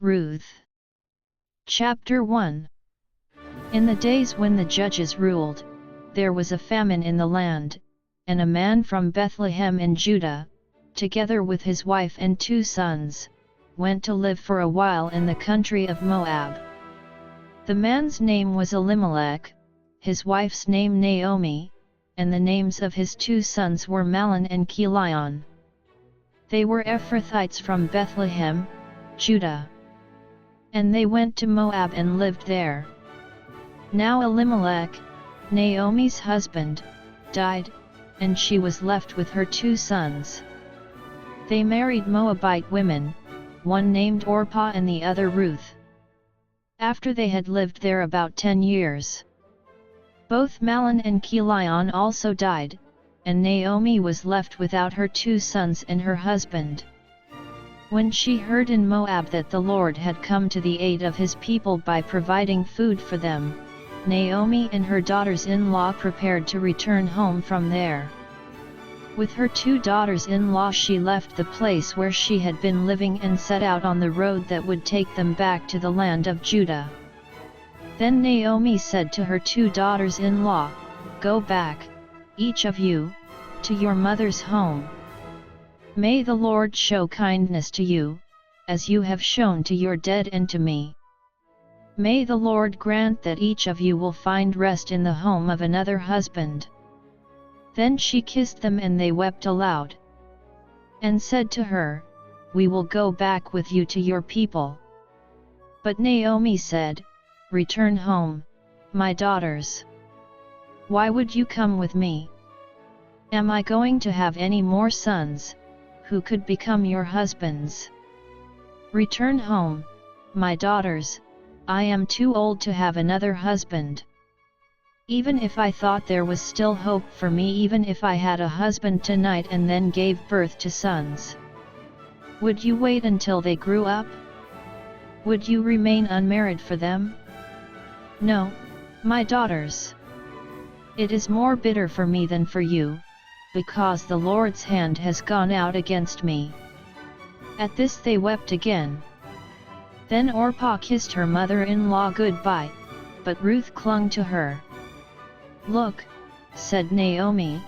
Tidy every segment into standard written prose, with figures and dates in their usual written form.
Ruth. Chapter 1. In the days when the judges ruled, there was a famine in the land, and a man from Bethlehem in Judah, together with his wife and 2 sons, went to live for a while in the country of Moab. The man's name was Elimelech, his wife's name Naomi, and the names of his 2 sons were Mahlon and Chilion. They were Ephrathites from Bethlehem, Judah. And they went to Moab and lived there. Now Elimelech, Naomi's husband, died, and she was left with her 2 sons. They married Moabite women, one named Orpah and the other Ruth. After they had lived there about 10 years, both Mahlon and Chilion also died, and Naomi was left without her 2 sons and her husband. When she heard in Moab that the Lord had come to the aid of his people by providing food for them, Naomi and her daughters-in-law prepared to return home from there. With her 2 daughters-in-law she left the place where she had been living and set out on the road that would take them back to the land of Judah. Then Naomi said to her 2 daughters-in-law, "Go back, each of you, to your mother's home. May the Lord show kindness to you, as you have shown to your dead and to me. May the Lord grant that each of you will find rest in the home of another husband." Then she kissed them and they wept aloud, and said to her, "We will go back with you to your people." But Naomi said, "Return home, my daughters. Why would you come with me? Am I going to have any more sons, who could become your husbands? Return home, my daughters, I am too old to have another husband. Even if I thought there was still hope for me, even if I had a husband tonight and then gave birth to sons. Would you wait until they grew up? Would you remain unmarried for them? No, my daughters. It is more bitter for me than for you, because the Lord's hand has gone out against me." At this they wept again. Then Orpah kissed her mother-in-law goodbye, but Ruth clung to her. "Look," said Naomi,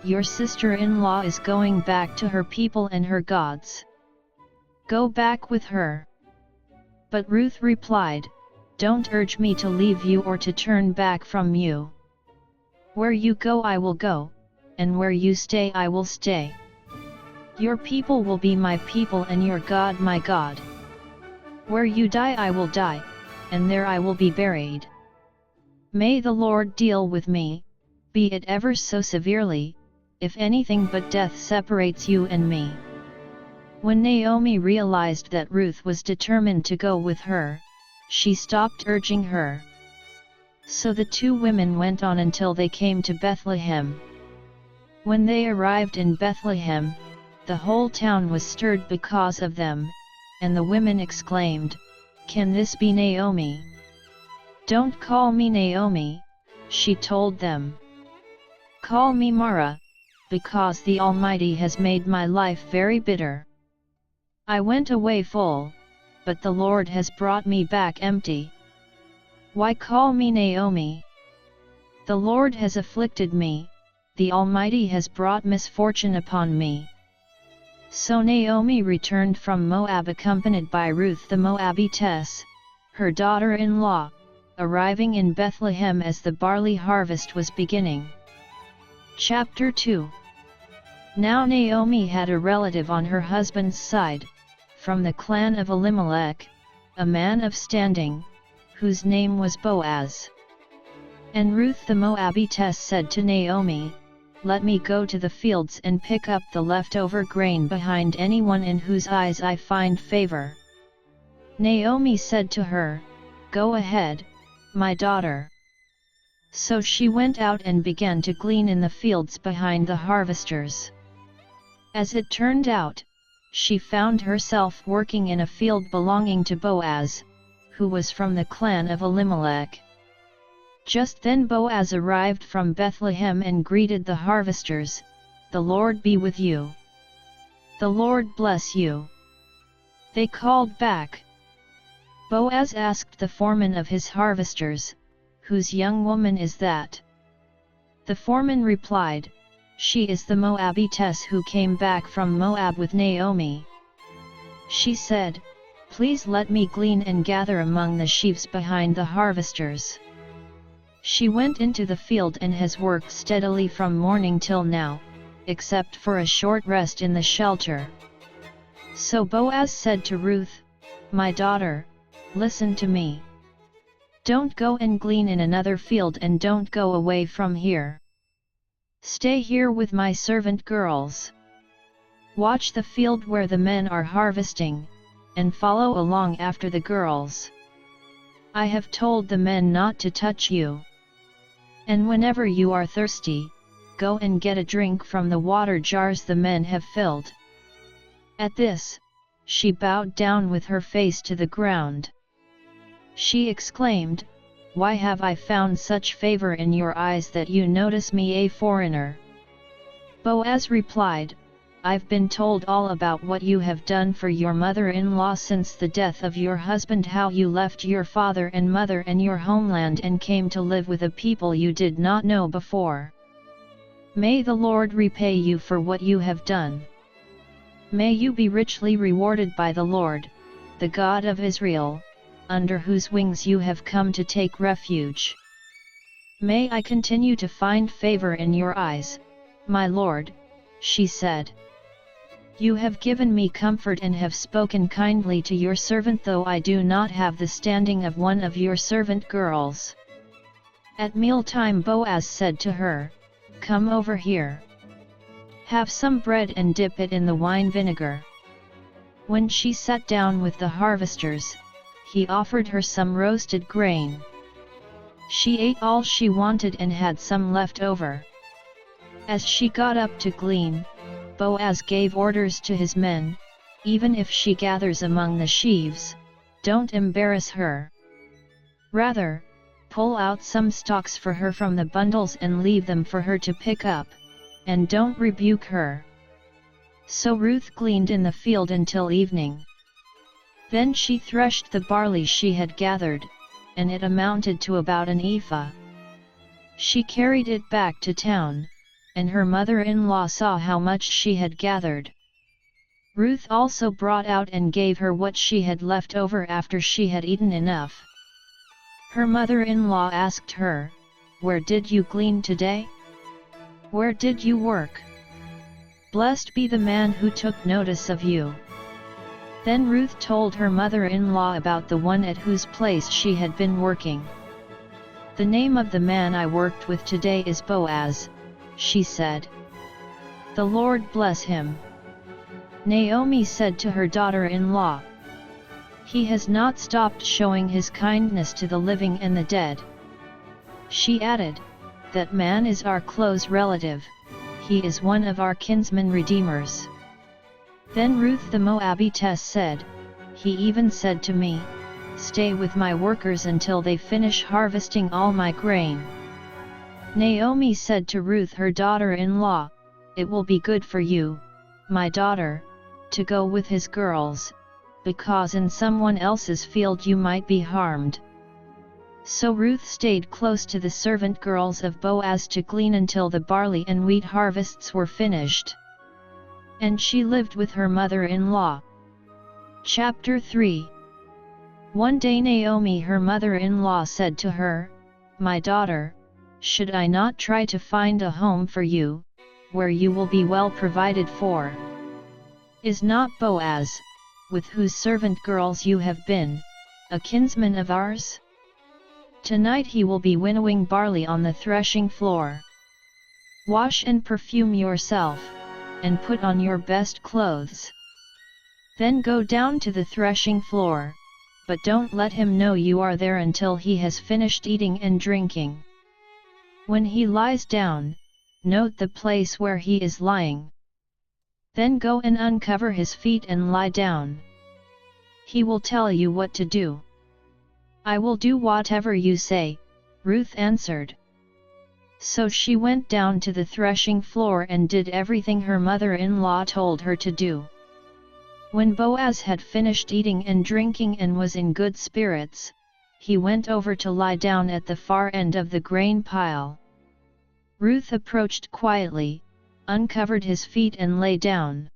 "your sister-in-law is going back to her people and her gods. Go back with her." But Ruth replied, "Don't urge me to leave you or to turn back from you. Where you go I will go, and where you stay I will stay. Your people will be my people and your God my God. Where you die I will die, and there I will be buried. May the Lord deal with me, be it ever so severely, if anything but death separates you and me." When Naomi realized that Ruth was determined to go with her, she stopped urging her. So the 2 women went on until they came to Bethlehem. When they arrived in Bethlehem, the whole town was stirred because of them, and the women exclaimed, "Can this be Naomi?" "Don't call me Naomi," she told them. "Call me Mara, because the Almighty has made my life very bitter. I went away full, but the Lord has brought me back empty. Why call me Naomi? The Lord has afflicted me, the Almighty has brought misfortune upon me." So Naomi returned from Moab accompanied by Ruth the Moabitess, her daughter-in-law, arriving in Bethlehem as the barley harvest was beginning. Chapter 2. Now Naomi had a relative on her husband's side, from the clan of Elimelech, a man of standing, whose name was Boaz. And Ruth the Moabitess said to Naomi, "Let me go to the fields and pick up the leftover grain behind anyone in whose eyes I find favor." Naomi said to her, "Go ahead, my daughter." So she went out and began to glean in the fields behind the harvesters. As it turned out, she found herself working in a field belonging to Boaz, who was from the clan of Elimelech. Just then Boaz arrived from Bethlehem and greeted the harvesters, "The Lord be with you." "The Lord bless you." They called back. Boaz asked the foreman of his harvesters, "Whose young woman is that?" The foreman replied, "She is the Moabitess who came back from Moab with Naomi." She said, "Please let me glean and gather among the sheaves behind the harvesters." She went into the field and has worked steadily from morning till now, except for a short rest in the shelter. So Boaz said to Ruth, "My daughter, listen to me. Don't go and glean in another field and don't go away from here. Stay here with my servant girls. Watch the field where the men are harvesting, and follow along after the girls. I have told the men not to touch you. And whenever you are thirsty, go and get a drink from the water jars the men have filled." At this, she bowed down with her face to the ground. She exclaimed, "Why have I found such favor in your eyes that you notice me, a foreigner?" Boaz replied, "I've been told all about what you have done for your mother-in-law since the death of your husband, how you left your father and mother and your homeland and came to live with a people you did not know before. May the Lord repay you for what you have done. May you be richly rewarded by the Lord, the God of Israel, under whose wings you have come to take refuge. May I continue to find favor in your eyes, my Lord," she said. "You have given me comfort and have spoken kindly to your servant, though I do not have the standing of one of your servant girls." At mealtime Boaz said to her, "Come over here. Have some bread and dip it in the wine vinegar." When she sat down with the harvesters, he offered her some roasted grain. She ate all she wanted and had some left over. As she got up to glean, Boaz gave orders to his men, "Even if she gathers among the sheaves, don't embarrass her. Rather, pull out some stalks for her from the bundles and leave them for her to pick up, and don't rebuke her." So Ruth gleaned in the field until evening. Then she threshed the barley she had gathered, and it amounted to about an ephah. She carried it back to town, and her mother-in-law saw how much she had gathered. Ruth also brought out and gave her what she had left over after she had eaten enough. Her mother-in-law asked her, "Where did you glean today? Where did you work? Blessed be the man who took notice of you." Then Ruth told her mother-in-law about the one at whose place she had been working. "The name of the man I worked with today is Boaz," she said. "The Lord bless him." Naomi said to her daughter-in-law, "He has not stopped showing his kindness to the living and the dead." She added, "That man is our close relative, he is one of our kinsman redeemers." Then Ruth the Moabitess said, "He even said to me, 'Stay with my workers until they finish harvesting all my grain.'" Naomi said to Ruth her daughter-in-law, "It will be good for you, my daughter, to go with his girls, because in someone else's field you might be harmed." So Ruth stayed close to the servant girls of Boaz to glean until the barley and wheat harvests were finished. And she lived with her mother-in-law. Chapter 3. One day Naomi her mother-in-law said to her, "My daughter, should I not try to find a home for you, where you will be well provided for? Is not Boaz, with whose servant girls you have been, a kinsman of ours? Tonight he will be winnowing barley on the threshing floor. Wash and perfume yourself, and put on your best clothes. Then go down to the threshing floor, but don't let him know you are there until he has finished eating and drinking. When he lies down, note the place where he is lying. Then go and uncover his feet and lie down. He will tell you what to do." "I will do whatever you say," Ruth answered. So she went down to the threshing floor and did everything her mother-in-law told her to do. When Boaz had finished eating and drinking and was in good spirits, he went over to lie down at the far end of the grain pile. Ruth approached quietly, uncovered his feet and lay down.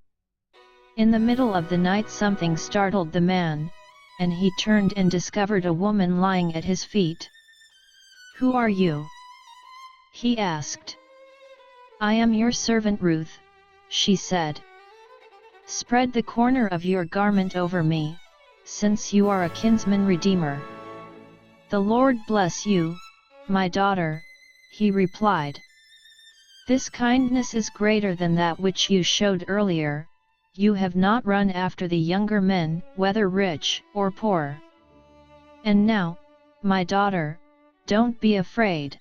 In the middle of the night something startled the man, and he turned and discovered a woman lying at his feet. "Who are you?" he asked. "I am your servant Ruth," she said. "Spread the corner of your garment over me, since you are a kinsman redeemer." "The Lord bless you, my daughter," he replied. "This kindness is greater than that which you showed earlier. You have not run after the younger men, whether rich or poor. And now, my daughter, don't be afraid.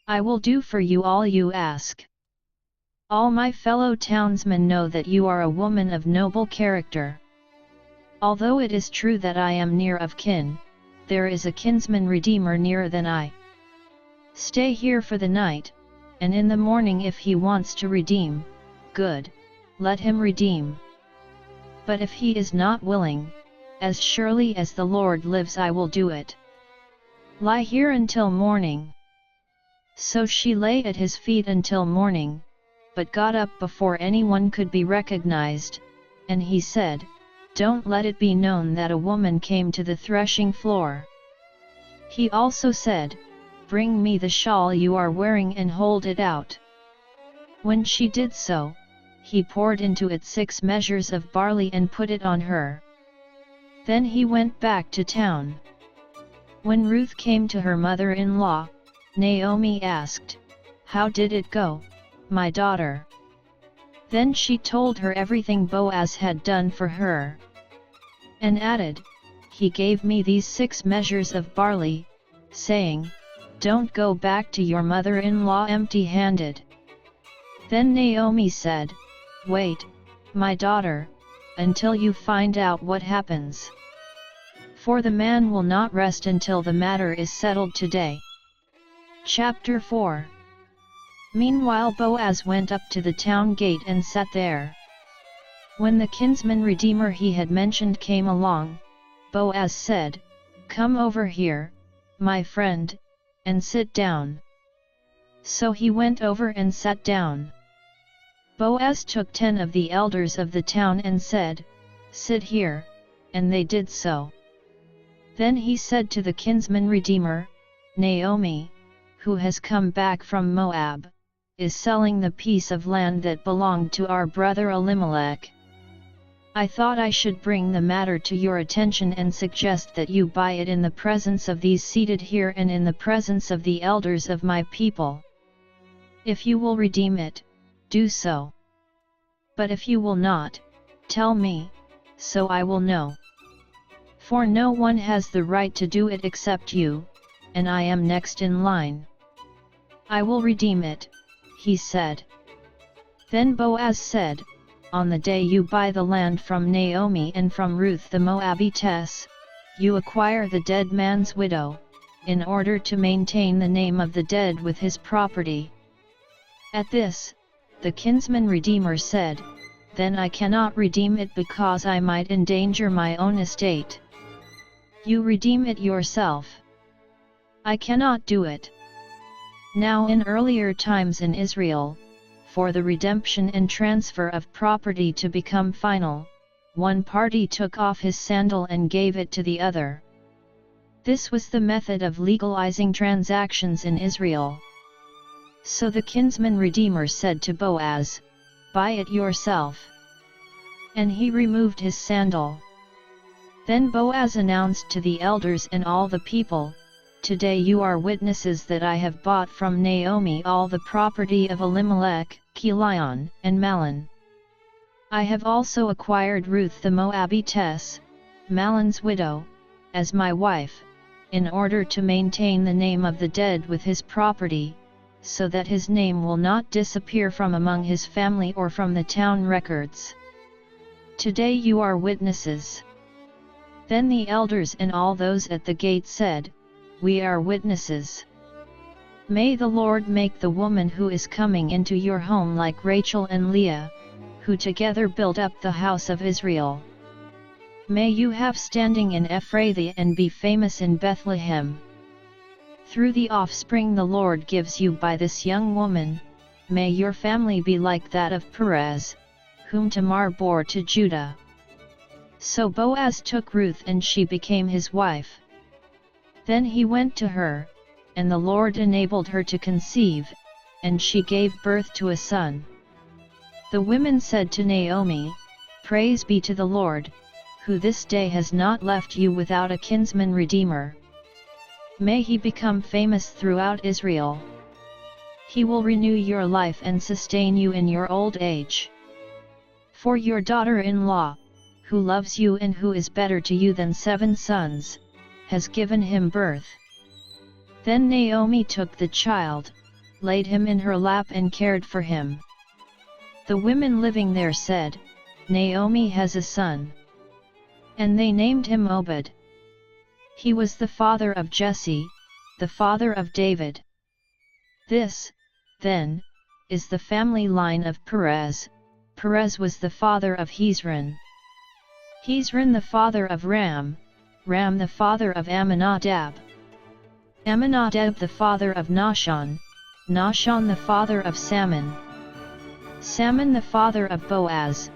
I will do for you all you ask. All my fellow townsmen know that you are a woman of noble character. Although it is true that I am near of kin, there is a kinsman redeemer nearer than I. Stay here for the night, and in the morning if he wants to redeem, good, let him redeem. But if he is not willing, as surely as the Lord lives I will do it. Lie here until morning." So she lay at his feet until morning, but got up before anyone could be recognized, and he said, "Don't let it be known that a woman came to the threshing floor." He also said, "Bring me the shawl you are wearing and hold it out." When she did so, he poured into it 6 measures of barley and put it on her. Then he went back to town. When Ruth came to her mother-in-law, Naomi asked, "How did it go, my daughter?" Then she told her everything Boaz had done for her, and added, "He gave me these 6 measures of barley, saying, 'Don't go back to your mother-in-law empty-handed.'" Then Naomi said, "Wait, my daughter, until you find out what happens. For the man will not rest until the matter is settled today." Chapter 4. Meanwhile Boaz went up to the town gate and sat there. When the kinsman redeemer he had mentioned came along, Boaz said, "Come over here, my friend, and sit down." So he went over and sat down. Boaz took 10 of the elders of the town and said, "Sit here," and they did so. Then he said to the kinsman redeemer, "Naomi, who has come back from Moab, is selling the piece of land that belonged to our brother Elimelech. I thought I should bring the matter to your attention and suggest that you buy it in the presence of these seated here and in the presence of the elders of my people. If you will redeem it, do so. But if you will not, tell me, so I will know. For no one has the right to do it except you, and I am next in line." "I will redeem it," he said. Then Boaz said, "On the day you buy the land from Naomi and from Ruth the Moabitess, you acquire the dead man's widow, in order to maintain the name of the dead with his property." At this, the kinsman redeemer said, "Then I cannot redeem it because I might endanger my own estate. You redeem it yourself." "I cannot do it." Now in earlier times in Israel, for the redemption and transfer of property to become final, one party took off his sandal and gave it to the other. This was the method of legalizing transactions in Israel. So the kinsman redeemer said to Boaz, "Buy it yourself." And he removed his sandal. Then Boaz announced to the elders and all the people, "Today you are witnesses that I have bought from Naomi all the property of Elimelech, Chilion, and Mahlon. I have also acquired Ruth the Moabitess, Mahlon's widow, as my wife, in order to maintain the name of the dead with his property, so that his name will not disappear from among his family or from the town records. Today you are witnesses." Then the elders and all those at the gate said, "We are witnesses. May the Lord make the woman who is coming into your home like Rachel and Leah, who together build up the house of Israel. May you have standing in Ephrathah and be famous in Bethlehem. Through the offspring the Lord gives you by this young woman, may your family be like that of Perez, whom Tamar bore to Judah. So Boaz took Ruth and she became his wife. Then he went to her, and the Lord enabled her to conceive, and she gave birth to a son. The women said to Naomi, "Praise be to the Lord, who this day has not left you without a kinsman redeemer. May he become famous throughout Israel. He will renew your life and sustain you in your old age. For your daughter-in-law, who loves you and who is better to you than 7 sons, has given him birth." Then Naomi took the child, laid him in her lap and cared for him. The women living there said, "Naomi has a son." And they named him Obed. He was the father of Jesse, the father of David. This, then, is the family line of Perez. Perez was the father of Hezron. Hezron the father of Ram, Ram the father of Amminadab. Amminadab the father of Nahshon, Nahshon the father of Salmon. Salmon the father of Boaz,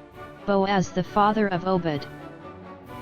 Boaz the father of Obed.